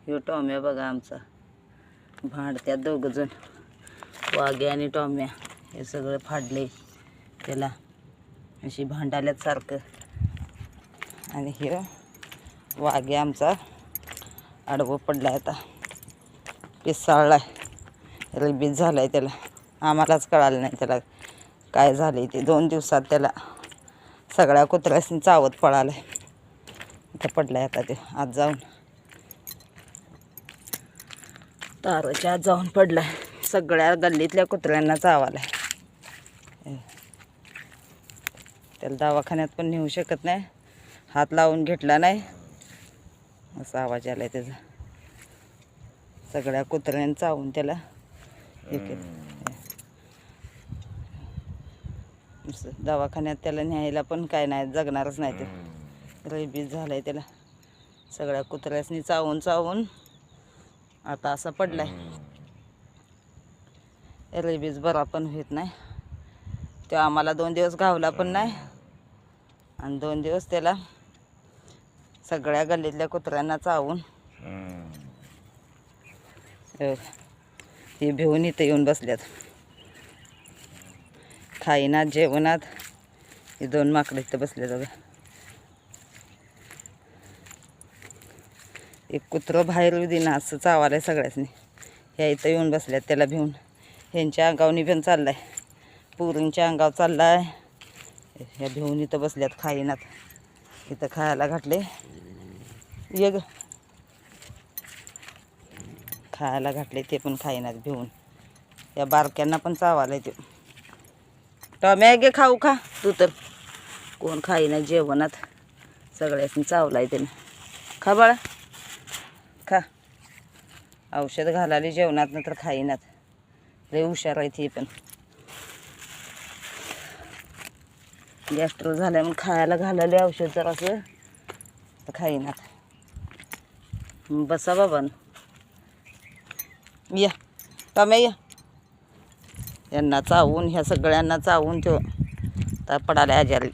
ह्यो टॉम्या बघा आमचा भांडत्यात दोघंजण, वाघ्या आणि टॉम्या. हे सगळं फाडले त्याला, अशी भांडाल्यात सारखं. आणि हे वाघ्या आमचा आडवं पडला आता, पिसाळलाय, रेबीज झालाय त्याला. आम्हालाच कळालं नाही त्याला काय झाले ते. 2 दिवसात त्याला सगळ्या कुत्र्यासनी चावत पळालाय. इथं पडलाय आता ते आत जाऊन, ताराच्या आत जाऊन पडलाय. सगळ्या गल्लीतल्या कुत्र्यांना चावालाय. त्याला दवाखान्यात पण नेऊ शकत नाही, हात लावून घेतला नाही, असा आवाज आलाय त्याचा. सगळ्या कुत्र्यांनी चावून त्याला हे केलं. दवाखान्यात त्याला न्यायला पण काय नाही, जगणारच नाही ते. रेबीज झालाय त्याला. सगळ्या कुत्र्यासनी चावून चावून आता असा पडलाय. रेबीज बरा पण होत नाही. तो आम्हाला 2 दिवस गावला पण नाही, आणि 2 दिवस त्याला सगळ्या गल्लीतल्या कुत्र्यांना चावून ते भिवून इथं येऊन बसल्यात. खाईनात, जेवणात. हे 2 माकडं इथं बसले बघा. एक कुत्रं बाहेर येऊ देईना असं चावालाय सगळ्यासनी. ह्या इथं येऊन बसल्यात त्याला भिवून. ह्यांच्या अंगावनी पण चाललाय, पुरींच्या अंगावर चाललाय. ह्या भिवून इथं बसल्यात, खाईनात. इथं खायला घातले, ये ग, खायला घातले ते पण खाईनात भिवून. या बारक्यांना पण चावालाय ते. टॉम्या गे खाऊ खा तू तर. कोण खाईना जेवणात, सगळ्यासनी चावलाय त्याने. खा बाळा खा. औषध घालाले जेवणात, नंतर खाईनात. लय हुशार आहे ती पण. गॅस्ट्रो झालाय म्हणून खायला घालाले औषध जरासं, तर खाईनात. बसा बाबा, या टॉम्या या. यांना चावून, ह्या सगळ्यांना चावून तो तर पडाले आजारी.